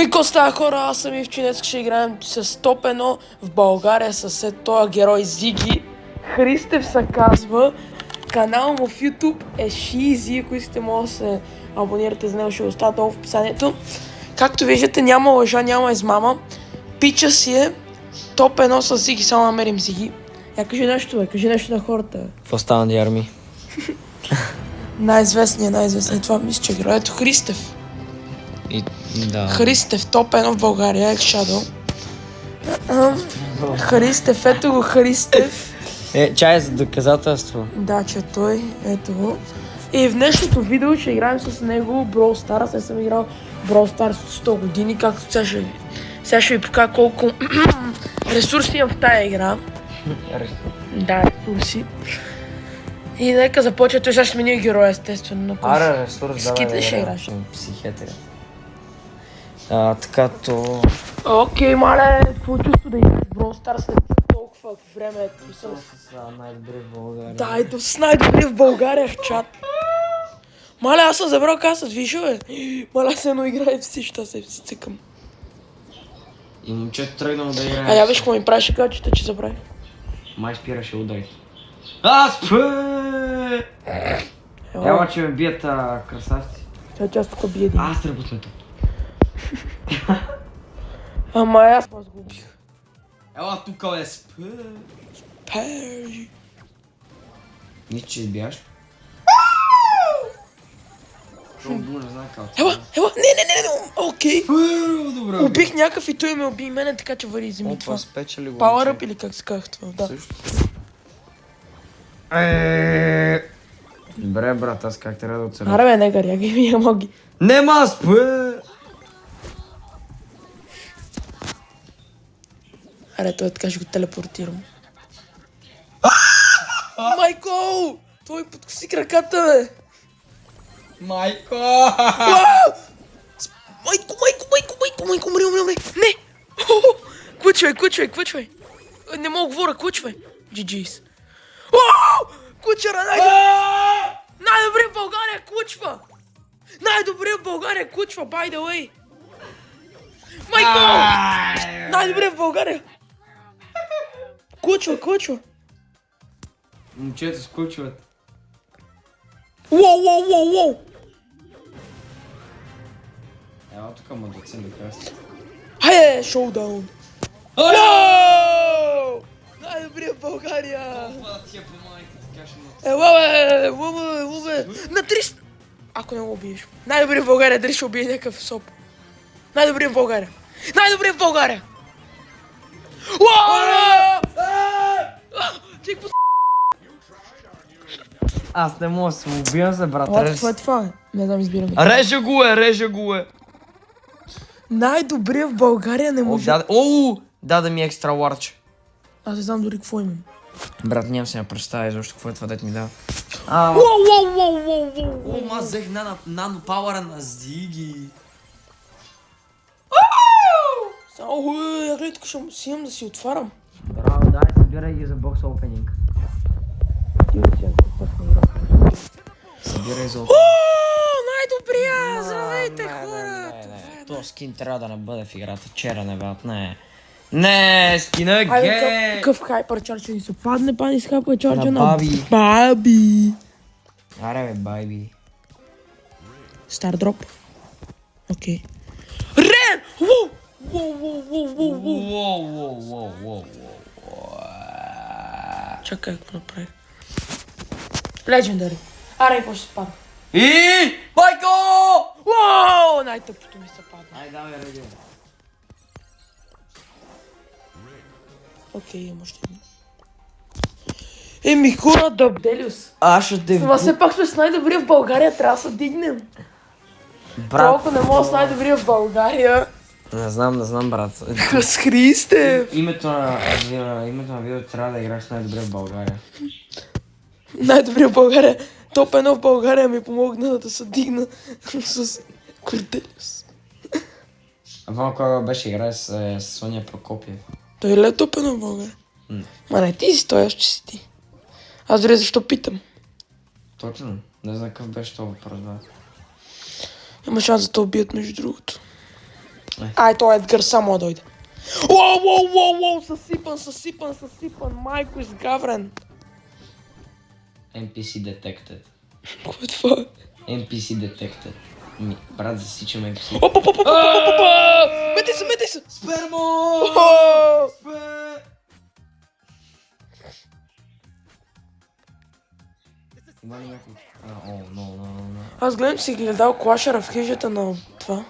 И какво става, хора? Аз съм Ивчо, днес ще играем с топ 1 в България с този герой Зиги. Христев се казва. Канал му в YouTube е Шизи, ако искате може да се абонирате за него, ще оставя долу в описанието. Както виждате, няма лъжа, няма измама. Пича си е топ 1 с Зиги, само намерим Зиги. Я кажи нещо, бе, кажи нещо на хората. В останали армии. Най-известният, това мисля, че героето Христев. Да. Христев, топ 1 в България, Екшадо. Христев, ето го Христев. Чай за доказателство. Да, че той, ето го. И в днешното видео ще играем с него Brawl Stars. Не съм играл Brawl Stars от 100 години, както сега ще ви покажа колко ресурси имам в тая игра. Да, ресурси. И нека започва, той сега ще смени героя, естествено. Ресурс, Скит ли ще играш? Психиатрия. Така то... Окей, мале, какво чувство да играш Brawl Stars след толкова време? С най-добри в България. Да, ето с най-добри в България в чат. Мале, аз съм забрал каса, виж, бе. Мале, се едно играе всичко, аз се цикам. И момчето тръгнал да играе. А я виж какво ми правиш, ще кажа, че забравих. Май спираше удари. Спе! Ела, че ме бият красавци. Сега тук бие един. Аз работна тук. Ама аз го убих. Ела, тук е спе! Пери. Мисля, че избягаш. Не знам как. Ела, не, окей. Добре. Убих някакъв и той ме уби мене, така че вари, вземи това. Спечели го. Power Up или как се казах това, да. Добре, брат, аз как трябва да оцеля? Аре бе, не гаря ги, я моги. Нема спе! Аре, той така ще го телепортирам. Майко! Той подкоси краката, бе! Майко! Майко, умри! Не! Кучвай! Не мога говоря, кучвай! GG's. Кучера, най-добри в България кучва! Най-добри в България кучва, by the way! Майко! Най-добри в България! Кучва! Момчето скучват. Уоу! Ела, тук му доцен да красти. Хайде, шоудаун! Най-добри в България! Ела, бе! На 300! Ако не го убиеш. Най-добри в България, дали ще убие някакъв соп. Най-добри в България! Аз не мога да се убивам се, брат. Това е това. Не знам, избирам. Реже го е. Най-добри в България не може. Даде ми екстра ларч. Аз не знам дори какво имам. Брат, нямам се я представя, защо какво е това, дет ми дава. Аз взех нано пауъра на Зиги. Я гледай, тук ще си имам да си отварям. Браво, дай, събирай ги за бокс опенинг. Събирай за опенинг. Най-добрия! Здравейте, хора! То скин трябва да не бъде в играта. Черен е, брат, не, скина е гей! Какъв хайпер чарджа ни се падне, пани с хайпер чарджа на Баби. Аре бе, байби. Стар дроп. Окей. Рен! Воу. Чакай, какво направих? Легендари. Аре, какво ще се пада? Майко! Най-тъпото ми се падна. Ай, давай, реди. Окей, имам още един. Хора, Дабделиус. Аз ще те... Ама все пак сме с най-добрия в България, трябва да се дигнем. Толкова не мога с най-добрия в България. Не знам, брат. С Христев. Името на видеото трябва да играш най-добре в България. Най-добрия в България. Топ 1 в България ми помогна да се дигна с Корделиус. Avant кога беше играе с Соня Прокопиев. Той ли е топ 1 в България? Ма не ти си той, аз че си ти. Аз дори защо питам. Точно. Не знам какъв беше това въпрос, брат. Има шанс да те убият, между другото. Ай, той Едгар само дойде. Уоу, съсипан, майко изгаврен. NPC detected. Какво е това? NPC detected. Брат, засичам NPC. Метай се! Спермо! Има ли някой? No. Аз гледам, че си гледал клашера в хижата на това.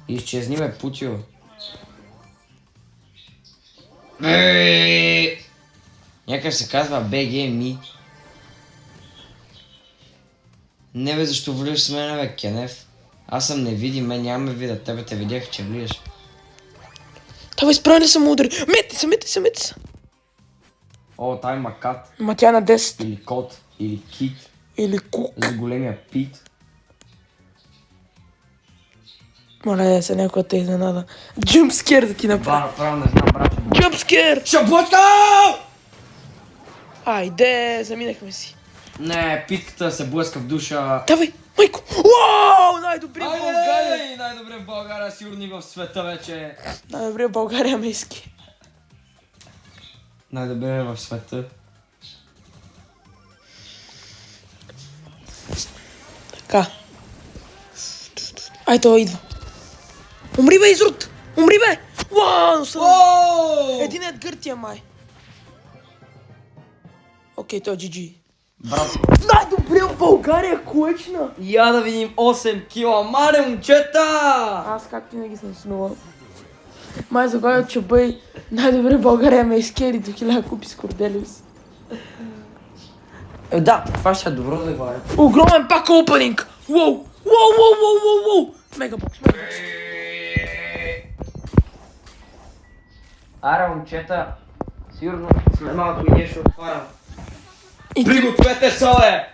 Изчезни ме, Путио. Някакъв се казва BGMI. Не бе, защо влияш с мен, бе, Кенев? Аз съм невидим, нямаме вида. Тебе те видях, че влияш. Това изправили са му удари. Мети се. О, тай има кат. Ма тя е на 10. Или кот. Или кит. Или кук. За големия пит. Моля да се някой те изненада. Джумпскер да ти направи. Правилно не знам, брат. Джумпскер! Шаблотка! Айде, заминахме си. Не, питката се блъска в душа. Давай, майко! Уау! Най-добри в България! Най-добре в България, сигурно и в света вече. Най-добри в България мейски. Най-добре в света. Така. Ай, той идва. Умри бе, изрод! Умри бе! Уау! Един Едгар ти е май. Окей, той е GG. Брат. Най-добре в България, клъчна! Я да видим 8 кила, маре момчета! Аз както винаги съм снувал. Май загоня, че бъй най-добре в България ме изкери до 1000 купи с Корделиус. Да, това ще е добро да говоря. Огромен пак опенинг! Уоу! Мегабокс. Аре, момчета, сигурно след малко и ние ще отварям. И ти... Пригответе соле!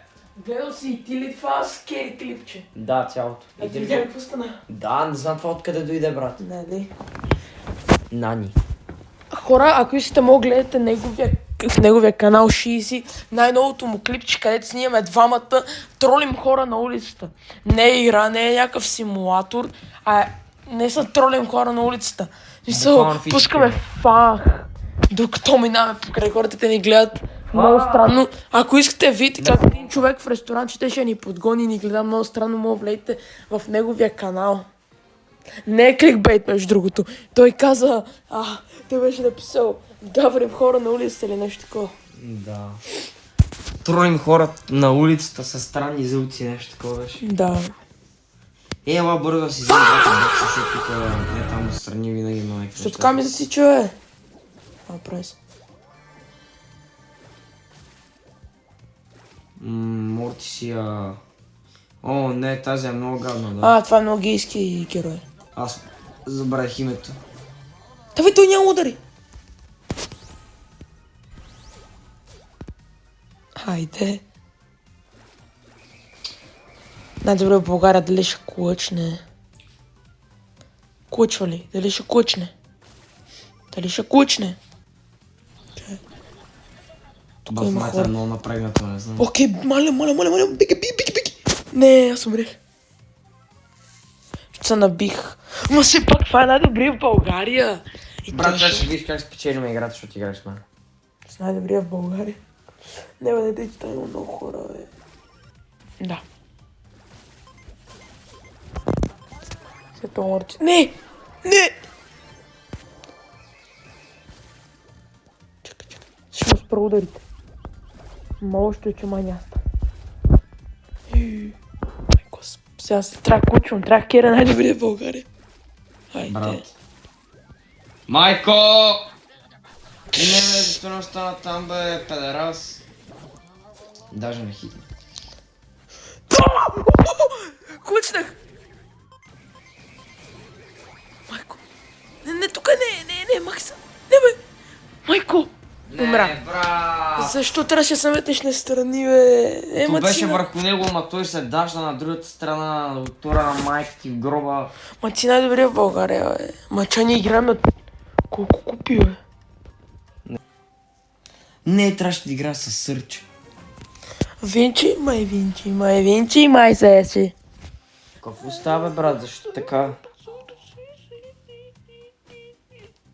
Гледал си и ти ли това скери клипче? Да, цялото. А ти видя какво стана? Да, не знам това откъде дойде, брат. Нали? Нани. Хора, ако искате, мога гледате в неговия канал Шизи, най-новото му клипче, където снимаме двамата, тролим хора на улицата. Не е игра, не е някакъв симулатор, а не са тролим хора на улицата. Мисъл, пускаме фах, докато минаваме покрай хората, те ни гледат много странно. Ако искате видите как един човек в ресторант, че те ще ни подгони и ни гледа много странно, мога влезете в неговия канал. Не е кликбейт, между другото. Той каза, той беше написал, гаврим хора на улицата или нещо такова. Да. Тролим хора на улицата са странни зълци, нещо такова беше. Да. Ела бързо да си взема двата, защото тук е там отстрани винаги има някакви. Що така ми засича, бе? Прави се. Мортисия. О, не, тази е много гадна, да. Това е много гейски герой. Аз забравих името. Давай, той няма удари. Хайде. Най-добре в България дали ще клъчне. Клъчва ли? Дали ще клъчне? Дали ще клъчне? Тук има Бафмата е хора. много напрегнато, не знам. Окей, маля, беги. Не, аз умрех. Ще се набих. Ма все пак това е най-добри в България. И Брат, ще видиш как спечелим играта, защото играеш с мен. с най-добрия в България. Не тъй, че там има много хора, бе. Да. След това мърчи. Не! Чакай. Ще ме спра ударите. Мало ще че май няма стане. Майко, сега трябва да кучвам, трябва да кера най-добрия в България. Хайде. Брат. Майко! Не бе, защо не остана там, бе, педерас. Даже не хитна. Клъчнах! Майко. Не, тук не, Макса. Не, бе. Майко. Умра. Не, брат! Защо трябваше да се метнеш на страни, бе? То беше върху него, ама той се дажда на другата страна, на доктора на майка ти в гроба. Ма ти най-добрия в България, бе. Ма че ни играем на колко купи, бе? Не, трябваше да игра със Сърче. Винчи, май сеси. Какво става, бе, брат? Защо така?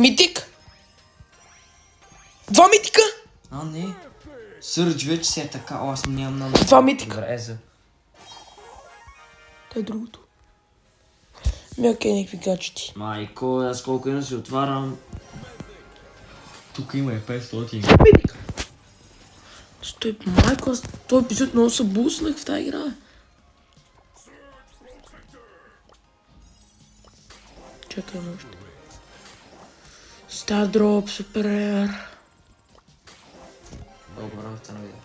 Митик! 2 митика! А, не. Сърч вече си е така. О, аз нямам много. 2 митика. Добре, еза. Това е другото. Окей, някакви гаджети. Майко, аз колко иначе си отварям. Тук има и 500. Митика! Стой, майко, аз този епизод много се буснах в тази игра. Чакай още. Стардроп, супер рер. Добре, работа на видео.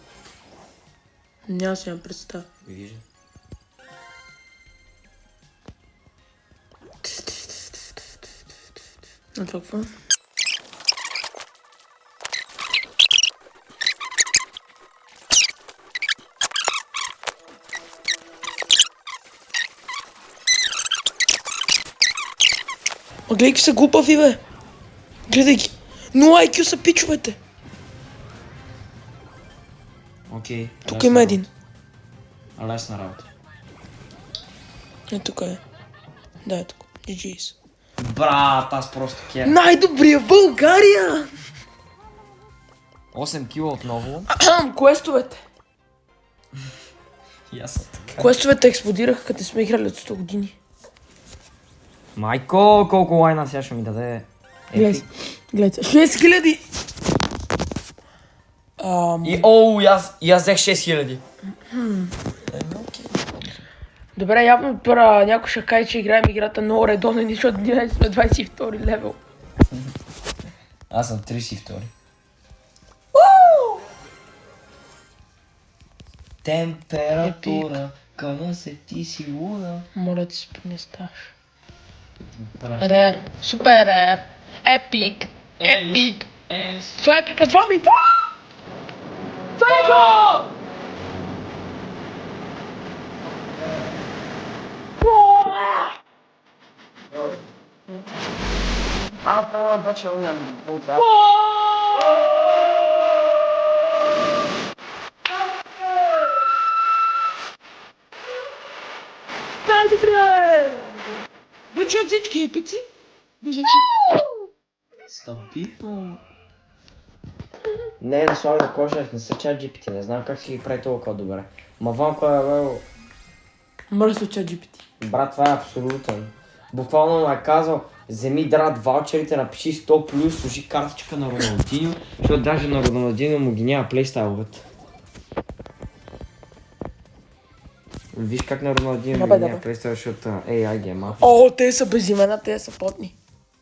Няма си я представя. Вижда. А това какво? А гледай какви са глупави, бе! Гледай ги! 0 IQ са пичовете! Окей. Тук има един. Лесна работа. Е, тук е. Да, е тук. GG's. Брат, аз просто кер. Най-добрия в България! 8 кила отново. Квестовете. И аз съм така. Квестовете експлодираха, като сме играли от 100 години. Майко, колко лайна сега ще ми даде. Гледай, гледай. 6000! И оу, и аз взех 6000. Добре, явно някой ще каже, че играем играта много редовно, защото ние сме 22 левел. Аз съм 32. Температура, къна се ти си луна. Моля ти се, не ставаш. Рер, супер рер, епик, епик. Това е пипа 2 мита! Фего! Бе, че от всички епици? Стабилно. Не, да слага да кожа, не са чат GPT, не знам как си ги прави толкова добре. Ма Ванко е лево. Мръсно чат GPT. Брат, това е абсолютен. Буквално ме е казал, вземи драт ваучерите, напиши 100 плюс, служи картичка на Роналдиньо, защото даже на Роналдиньо му ги няма плейстайловете. Виж как на Роналдиньо ги няма плейстайл, защото AI ги е малко. О, те са без имена, те са потни.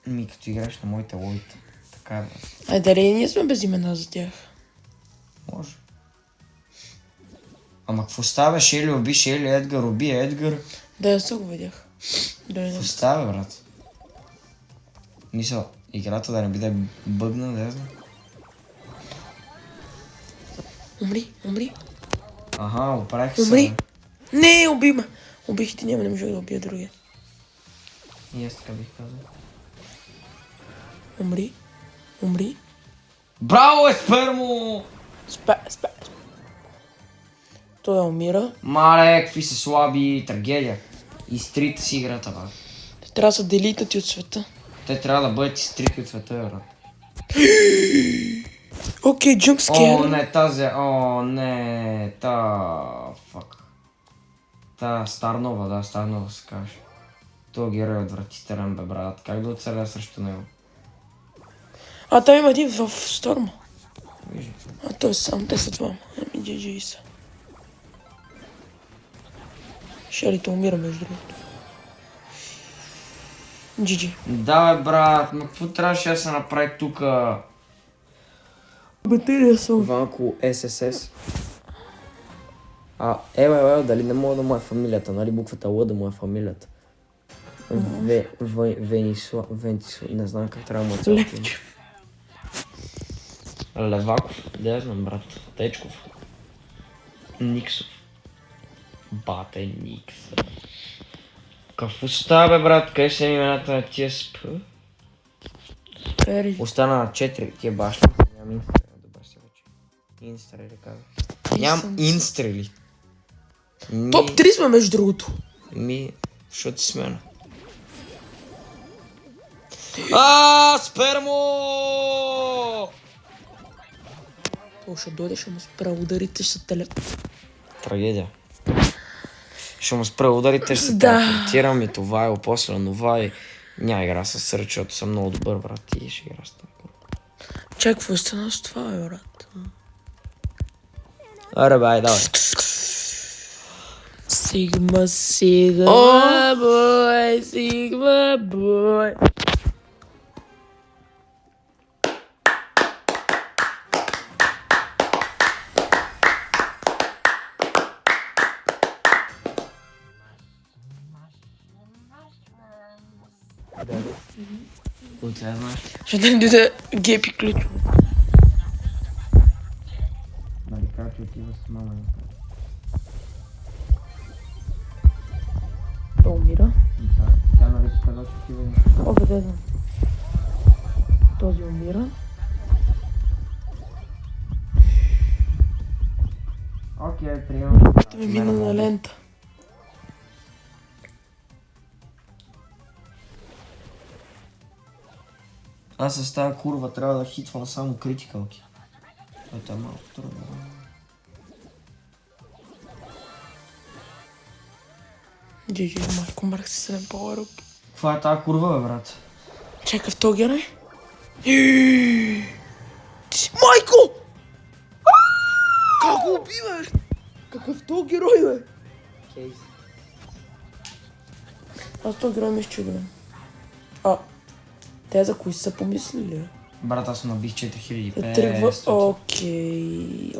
Ми като играеш на моите лойта. Така е, брат. Ай, дали ние сме без имена за тях? Може. Ама какво става, Шели уби Шели, Едгар уби Едгар? Да, я се го видях. Какво става, брат? Мисъл, играта да не биде бъгна, да знам. Умри. Аха, оправих се. Умри. Не, уби ме. Убих ти, няма, не можех да убия другия. И аз така бих казал. Умри. Браво, Еспермо! Спе. Той умира. Мале, какви са слаби, трагедия. Изтрите си играта, брат. Те трябва да са делитати от света. Те трябва да бъдат изтрити от света, брат. Окей, джумпскер. О, не, фак. Старнова се каже. То герой е отвратителен, бе, брат. Как да оцеля срещу него? А там има един в Сторма. Виждам. А той е сам, те са двама. Ами, GG са. Шелито умира между другото. GG. Да, бе, брат, но какво трябваше да се направи тука? Батерия съм. Ванко SSS. Ел, дали не мога да му е фамилията, нали буквата Л да му е фамилията? Венисла, не знам как трябва да му е цялото име. Леваков, да знам, брат. Течков. Никсов. Бате Никс. Какво става, бе, брат? Къде са имената на тия СП? Остана на 4 тия башни. Нямам инстрели, добре се вече. Инстрели казах. Нямам инстрели. Топ 3 сме между другото. Защото си смена. Спермо! То ще дойде, ще му спра ударите, ще телефон. Трагедия. Ще му спра ударите, ще се Да. телепортирам и това и после онова и... Няма игра с сърч, защото съм много добър, брат, и ще игра с това. Чай, какво стана с това, бе, брат? Аре, бай, давай. Сигма, сигма, бой, сигма, бой. От сега знаеш. Ще да ни дойде гепи ключ. Нали как че отива с мама? Той умира. Тя нали ти каза, че отива и... О, къде знам. Този умира. Окей, приемам. Той мина на лента. Аз с тази курва трябва да хитвам само критикалки. Това е малко трудно. Джиджи, майко, мрах си 7 power up. Каква е тази курва, бе, брат? Чакай в този герой. Ти си майко! Как го уби, бе? Какъв този герой, бе? Кейс. Аз този герой ми изчудвам. Те за кои са помислили, бе? Брат, аз набих 4500. Тръгва... Окей.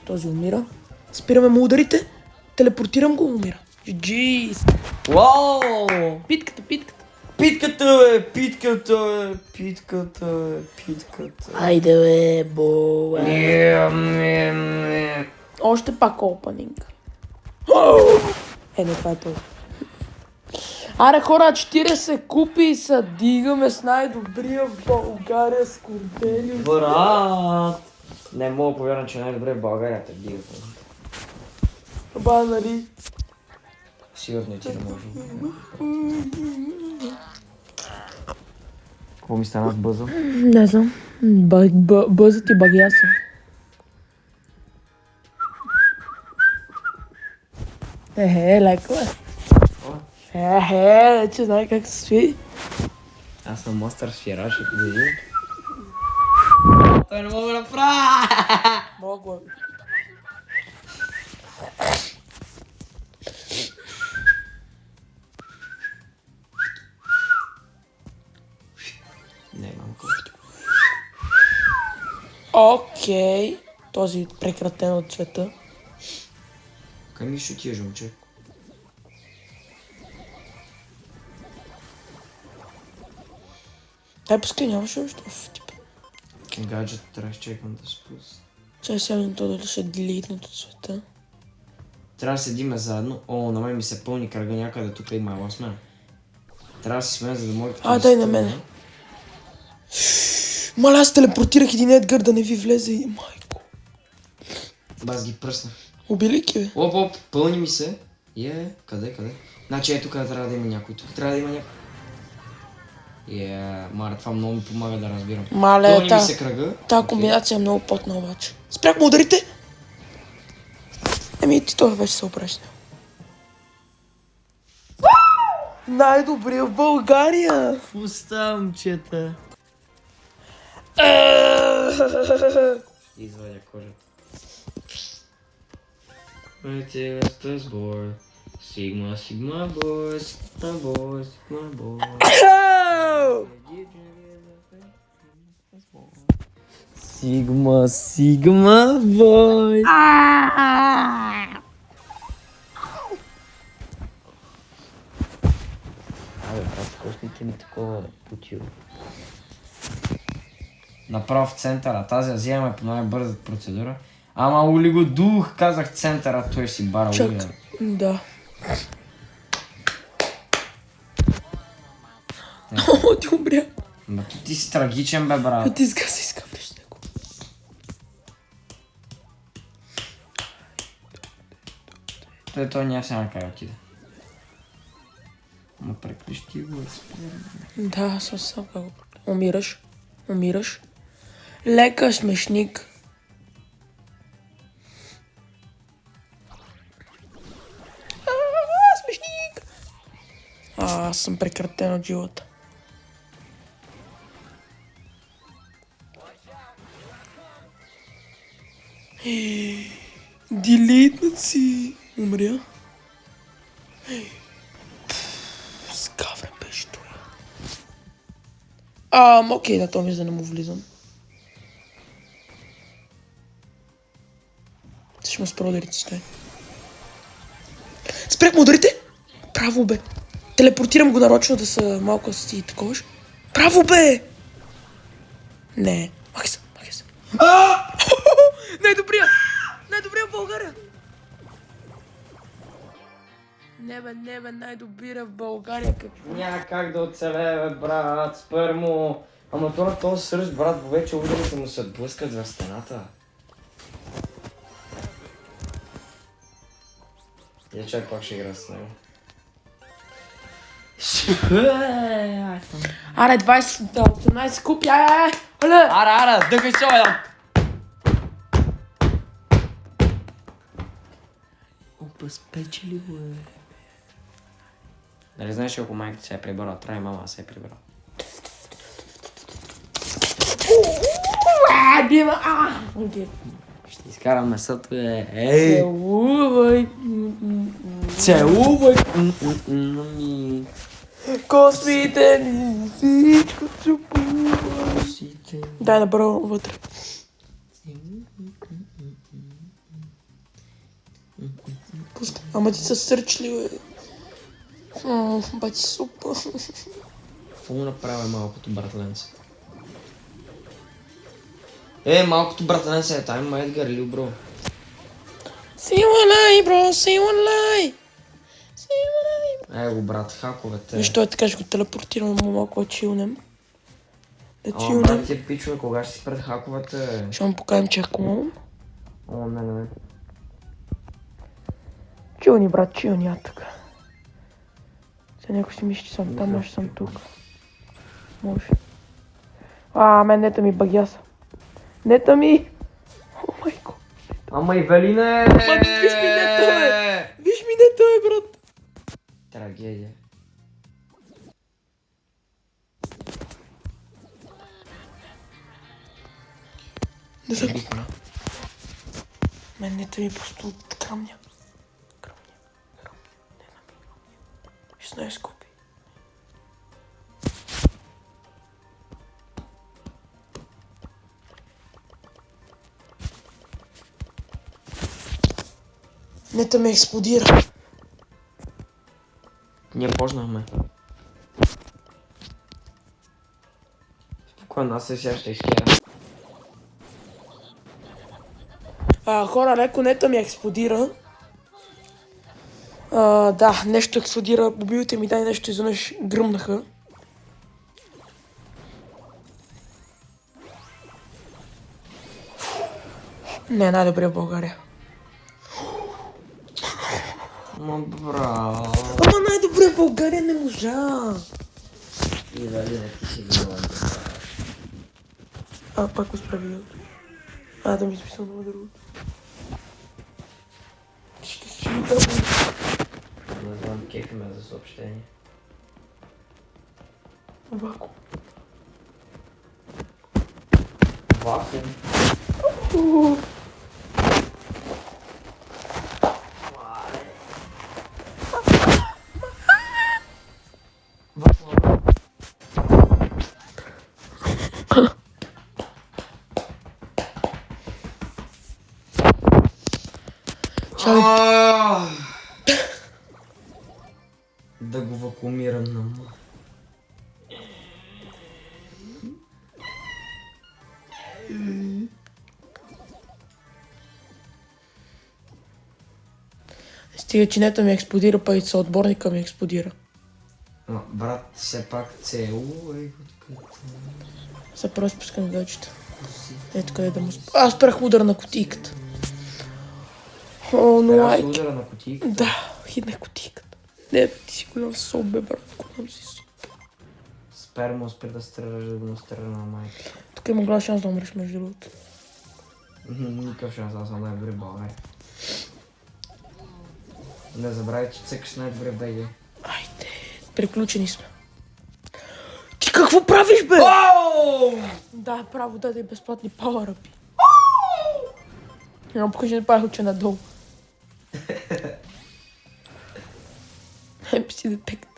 Този умира. Спираме му ударите. Телепортирам го, умира. Джиджи. Вау! Питката. Питката. Айде, бе, Още пак опанинг. Не, това е това. Аре хора, 40 купи и се дигаме с най-добрия в България с Корделиус. Брат! Не мога повярвам, че най-добре в България те дига. Ба, нали? Сигурно и ти не може. Какво ми стана с бъза? Не знам. Бъзът и багяса. Леко е. Че знае как се стои. Аз съм мастър с фираж, ще ти види. Той не мога да направя! Мога. Не, малко. Окей. Този прекратен от цвета. Къй ми ще отиваш, момче? Дай пускай, нямаше още в типа. Гаджет трябва да чекам да спусна. Чай сега то дали ще делитнат от света. Трябва да седиме заедно. О, на мен ми се пълни кръга някъде, тук има 8. Трябва да си сме, за да може... Дай на мене. Маля, аз телепортирах един Едгар да не ви влезе и майко. Бас ги пръсна. Убили ки, бе? Оп, пълни ми се. Къде? Значи тук трябва да има някой. Маля, това много ми помага да разбирам. Мале, Пълни ми се кръга. Та комбинация е много потна обаче. Спрях му ударите! Ти това вече се опреща. Най-добрия в България! Пуста, момчета. Извадя кожата. С бой. Сигма, бой. Сигма, бой. Абе, брат, костните ми такова путило. Направо в центъра. Тази вземаме по най-бързата процедура. Ама ули го дух, казах центъра, той си бара Чак, улия. да. Ти умря. Ма ти си трагичен, бе, брат. Ти сгаси, изкъпнеш него. Той няма сега къде отиде. Ма преклещи го, Да, съвсем го. Умираш. Умираш. Лека смешник. Смешник! Аз съм прекратен от живота. Делитнат си. Умря. Скаврен беше той. Окей, да, то ми за да не му влизам. Ще му спра ударите с той. Спрях му ударите? Право бе. Телепортирам го нарочно да са малко си и таковаш. Право бе! Не. Махай се, махай се. Най-добрия! Най-добрия в България! Не бе, най-добрия в България. Какво? Няма как да оцелее, бе, брат, спър му. Ама то на този сръж, брат, повече ударите му се блъскат за стената. Я чак пак ще игра с него. Аре, 18 купи, ай! Ара, дъхай се, бе! Опа, спечели го, бе. Дали знаеш, ако майката се е прибрала, трябва и мама се е прибрала. Бима, Ще изкарам месото, бе. Целувай. Целувай! Космите ни всичко чупува. Дай направо вътре. Пускай. Ама ти са сърчли, бе. Бати супа. Какво му направя малкото братленце? Малкото братленце е там, ма Едгар Лил, бро. See one lie, bro, see one lie. Го, брат, хаковете. Виж, той така ще го телепортираме му малко да чилнем. Да Ама, чилнем. брат, ти пичове, кога ще си пред хаковете? Ще му покажем, че е клон. Не. Чилни, брат, чилни, тук. Сега някой си мисли, че съм там, аз съм тук. Може. Мен нета ми багяса. Нета ми! О, майко. Ама и Велине! Виж ми нета, бе! Виж ми нета, бе, брат! Трагедия. Не съм. Мен нета ми просто от крамня. Не набива. 16 купи. Нета ме експлодира. Ние почнахме. Спокойно, аз сега ще изкера. Хора, леко нета ми експлодира. Да, нещо експлодира. Мобилите ми дай нещо изведнъж гръмнаха. Не, най-добрия в България. Ма, браво. Ама най-добрия в България не можа. И дали не ти си виновен. Пак го справи. Да ми изписал много друго. Ще си ми дам. Не знам, кефиме за съобщение. Вако. Вакуум. Да го вакуумирам на му. Стига, че нета ми експлодира, па и съотборника ми експлодира. Брат, все пак целувай. Сега просто спускам гълчета. Ето къде да му Аз спрях удар на кутийката. О, но лайк. Удара на кутийката? Да, хитнах кутийката. Не, бе, ти си голям соп, бе, брат. Голям си соп. Спермо спри да стреляш, да го стреля на майка. Тук има голям шанс да умреш, между другото. Никакъв шанс, аз съм най-добри в България. Не забравяй, че цъкаш най-добре в БГ. Айде, приключени сме. Ти какво правиш, бе? Да, право, даде безплатни пауъръпи. Няма покажи да правих оче надолу. NPC детект.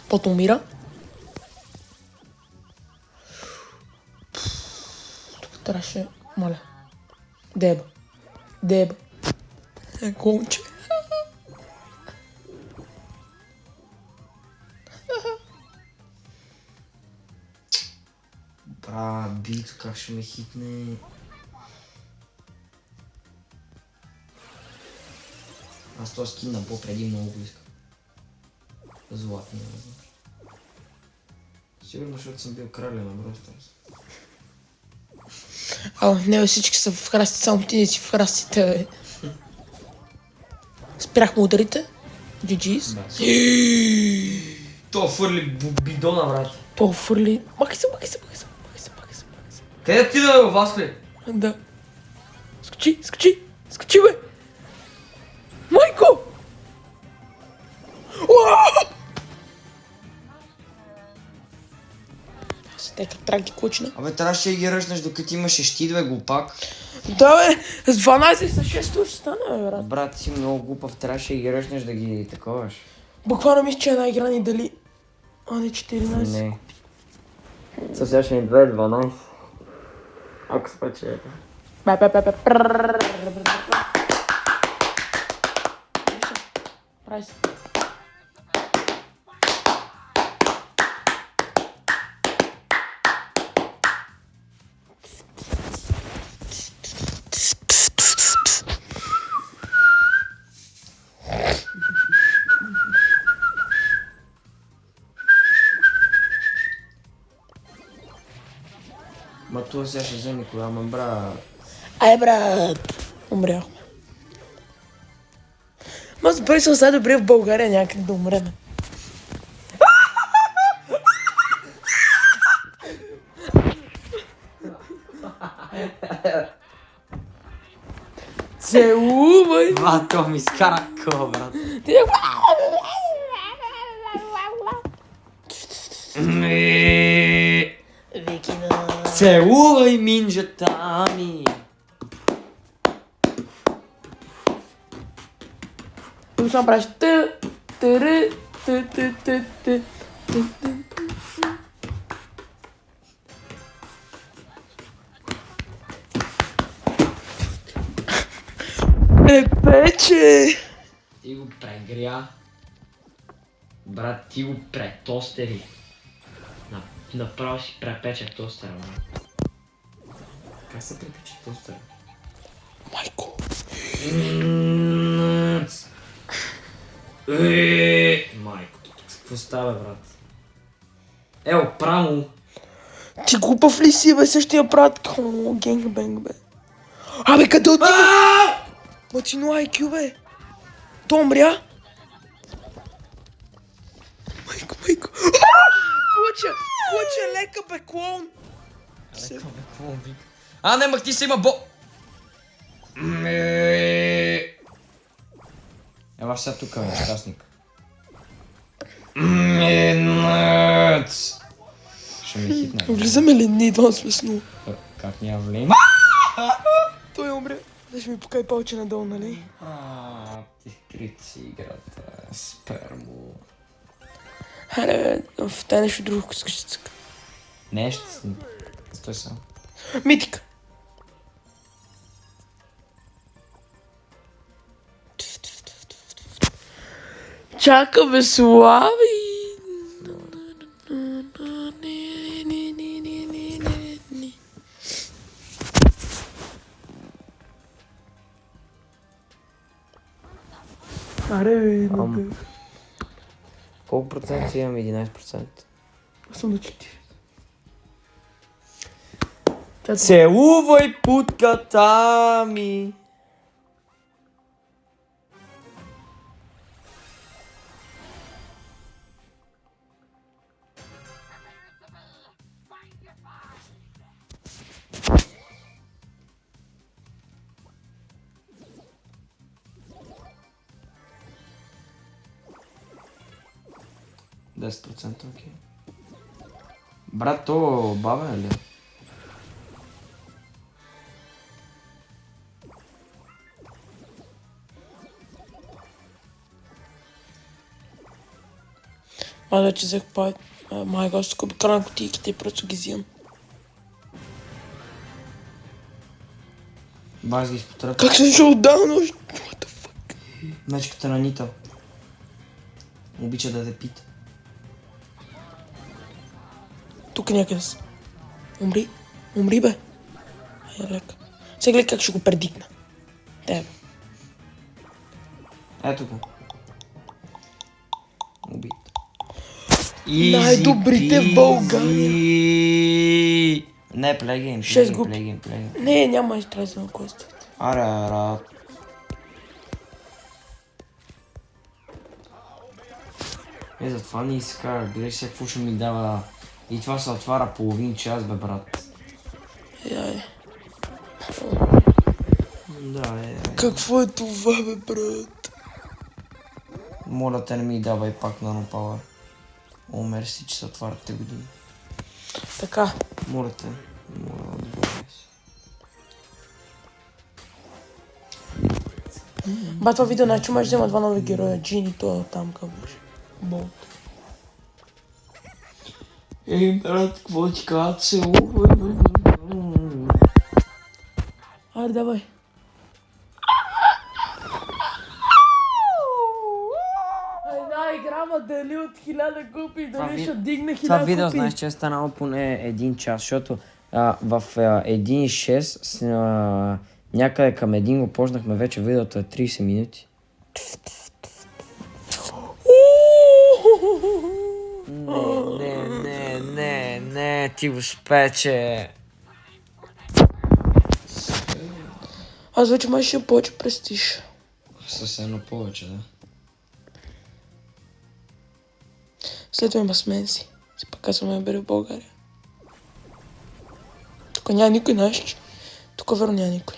Пото умира. Тук трябваше... Моля. Деба. Деба. Конче. Бра, бито как ще ме хитне. Аз този скин на по-преди много го искам. Златния, не знам. Сигурно, защото съм бил краля на Brawl Stars. Не, всички са в храстите, само ти не си в храстите, бе. Спряхме ударите. GG's. Да. То фърли бидона, брат. То фърли... Махай се. Къде ти да бе, Васле? Да. Скочи, бе! Майко! Уау! Аз те как транки кучна. Абе, трябваше да ги ръчнеш докато имаше щит, бе, глупак. Да, бе! С 12 с 6 ще стане, бе, брат. Брат, си много глупав, трябваше да ги ръчнеш да ги таковаш. Буквално мисля, че една игра ни дали... А, не 14. Не. Съвсем ще ни 2-12. Ако спечелите. Прави се. Ма това сега ще взе никога, ама бра... Ай, брат! Умряхме. Ма забрави съм сега добре в България някъде да умреме. Целувай! Това ми изкара къл, брат. Ти е... Викина... Целувай минджата ми! Тук само правиш т, тър, т, т, т, т, т, т. Пече! Ти го прегря. Брат, ти го претостери. Направо си препече тостера, брат. Как се препече тостера? Майко! Майко, какво става, брат? Ео, прамо! Ти глупав ли си, бе? Същия брат. Генгбенг, бе. Абе, къде отива? Матино IQ, бе. То умря? Майко. Куче, лека, бе, клоун. А, не, мах ти си има Ева сега тук, нещастник. Ще ми хитне. Влизаме ли? Не, идвам смесно. Как няма влим? Той умря. Да ще ми покай повече надолу, нали? Ти крици играта. Спермо. Харе, бе, в тая нещо друго искаш да цъка. Не, ще си... Стой само. Митика. Чакаме Слави. Аре, бе, Колко процента имам? 11%. Аз съм до 4. Целувай путката ми. Окей. Брат, то бавен ли? Вече взех майга, аз тук обикалям кутийките и просто ги взимам. Баш ги изпотръпа. Как съм шел отдавна? What the fuck? Мечката на Нита. Обича да те пита. Тук някъде са. Умри. Умри, бе. Ай, лека. Сега гледай как ще го предикна. Тебе. Ето го. Убит. Най-добрите в България. Не, плейгейм. Шест губи. Плейгейм. Не, няма ще трябва да взема квест. Ара. Затова не иска. Гледай се какво ще ми дава. И това се отваря половин час, бе, брат. Яй. Да, Какво е това, бе, брат? Моля те, не ми давай пак нанопауър. О, мерси, че се отварят те години. Така. Моля те. Моля, отбавяй се. Ба, това видео най-че можеш да взема два нови героя. Джин и той там как беше. Болт. Ей, брат, какво ти казват се? Айде, давай. Една игра, ма дали от 1000 купи, дали ще дигне 1000 купи. Това видео, знаеш, че е станало поне 1 час, защото в 1.6 някъде към 1 го почнахме вече, видеото е 30 минути. Не, ти го спече. Аз вече май ще повече престиж. Със едно повече, да. След това има Сменси. Си пък казваме я бери в България. Тук няма никой, знаеш. Тук верно няма никой.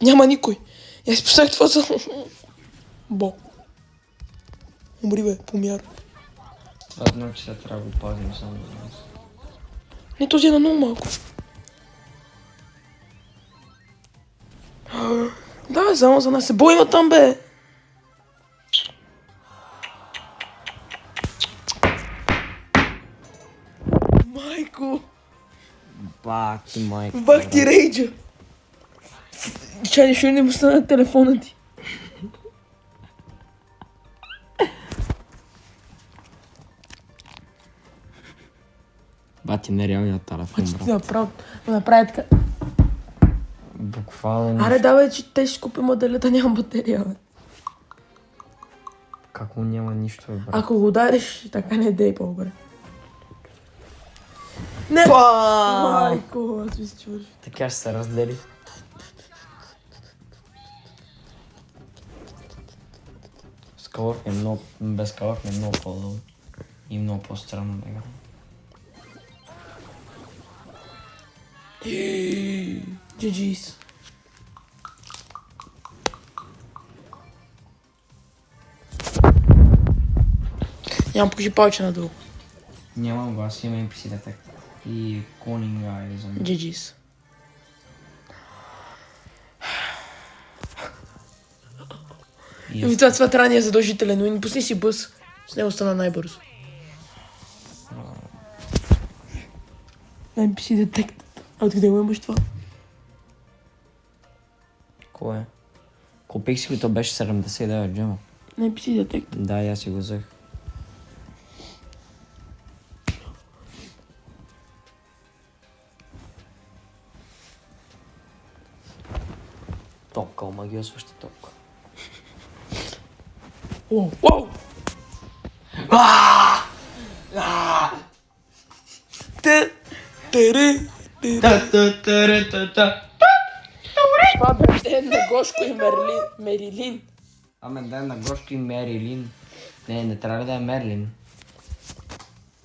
Няма никой. Я си поставих това за... Бо. Умри, бе, помяр. Това значи сега трябва да го пазим само за нас. Не, този е на много малко. Да, бе, само за нас се бой има там, бе. Майко. Бах ти майка. Бах ти рейджа. Чай, ще не му стане телефона ти. Бати нереалният телефон, Ти брат. направи така. Буквално. Аре, давай, че те ще купим моделята, няма батерия, бе. Как му няма нищо, бе, брат? Ако го удариш, така не дей по-добре. Не! Майко, аз ми се чуваш. Така ще се раздели. С калър е много... Без калър е много по-дълго. И много по-странно да играм. GG's. Няма покажи повече надолу. Нямам го, аз имам NPC детект. И конинга е за мен. GG's. Ами това трябва да ни е задължителен, но не пусни си бъс. С него стана най-бързо. NPC детект. А откъде го имаш това? Кое е? Купих си го, то беше 79 джема. NPC детект. Да, и аз си го взех. Топка, омагиосваща топка. Уау, уау! Те, тере, Това бе ден на Гошко и Мерилин. Аме ден на Гошко и Мерилин. Не трябва ли да е Мерлин?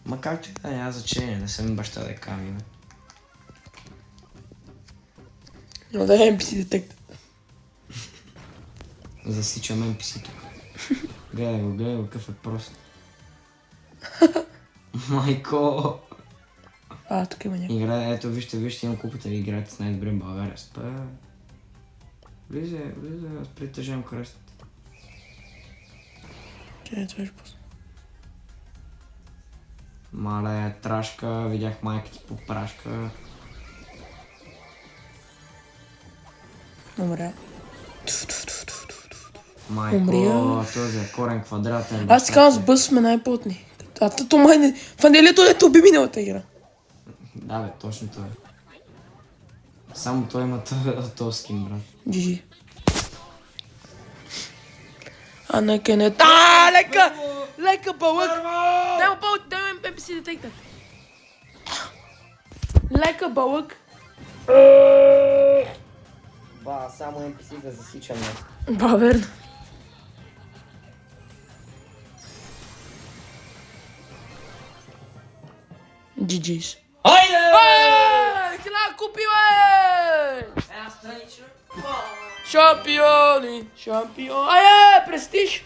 Ма как че да няма значение, не съм баща да е камиме. Но да е NPC детектор. Засичам NPC тук. Гледай го, какъв е прост. Майко! Тук има някой. Игра, ето вижте, имам купата ви играете с най-добри в България. Влизай, аз притежавам кръст. Чай, това ще пусна. Мале, трашка, видях майка ти по прашка. Умря. Майко, Умря. този е корен квадратен. Аз ти казвам, с бъс сме най-потни. То май не... Фанелето дето уби миналата игра. Да бе, точно това е. Само той има този скин, брат. GG. Нека не... Лека бълък! Дай му бълък, дай му NPC детектор. Лека бълък. Ба, само NPC да засичаме. Ба, верно. GG's. Хайде! Хиляда купи, бе! Шампиони! Престиж!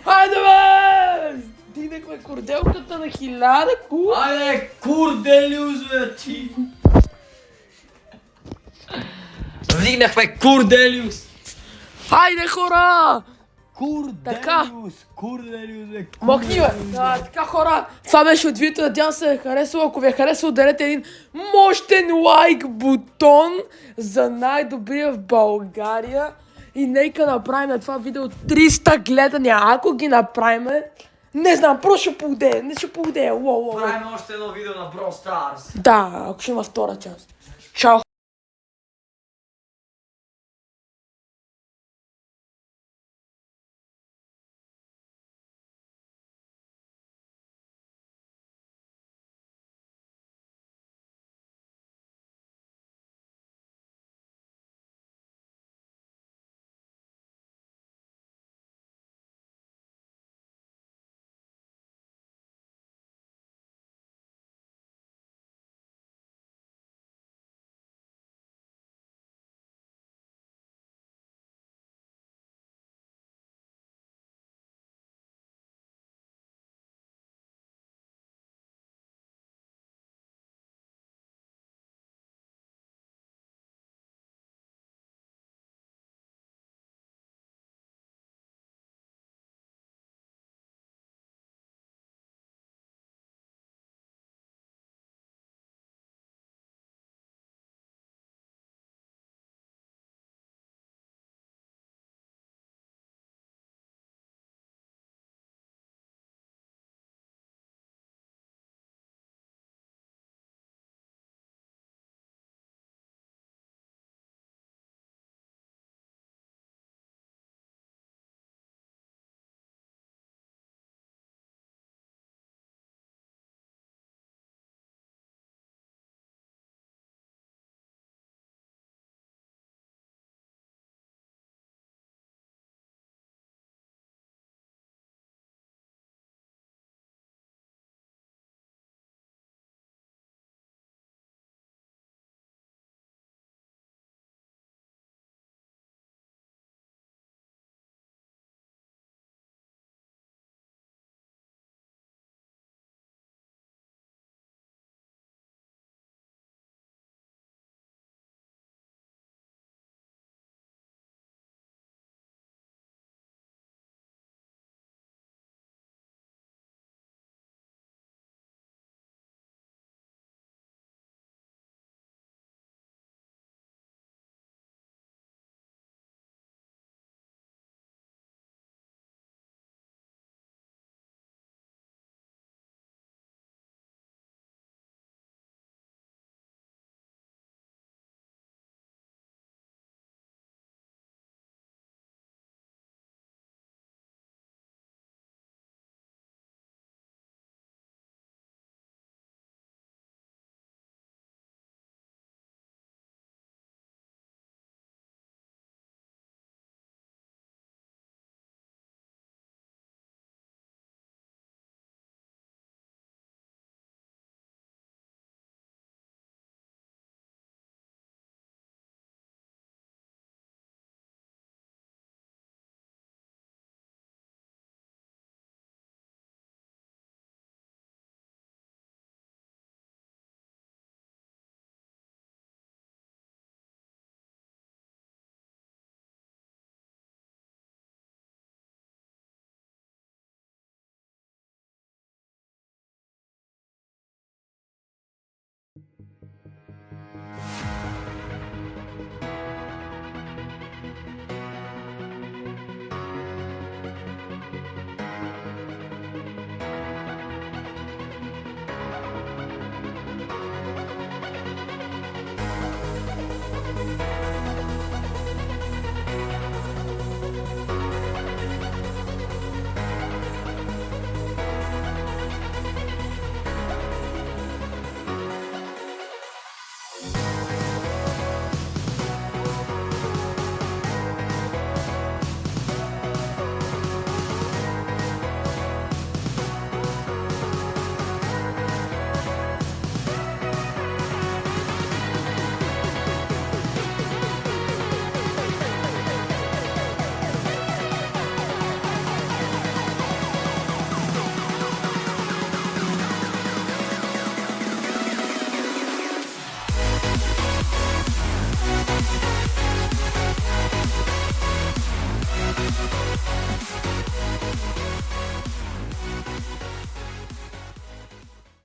Хайде, бе! Дигнахме корделката на 1000 куп. Айде, Курделиус, бе, ти! Вдигнахме Курделиус! Хайде, хора! Курделиус, бе! Мокни, бе! Така, хора, това беше от видеото, надявам се да е харесало. Ако ви е харесало, ударете един мощен лайк бутон за най-добрия в България. И нека направим на това видео 300 гледания. Ако ги направим, не знам, просто ще поудея. Правим още едно видео на Brawl Stars. Да, ако ще има втора част. Чао!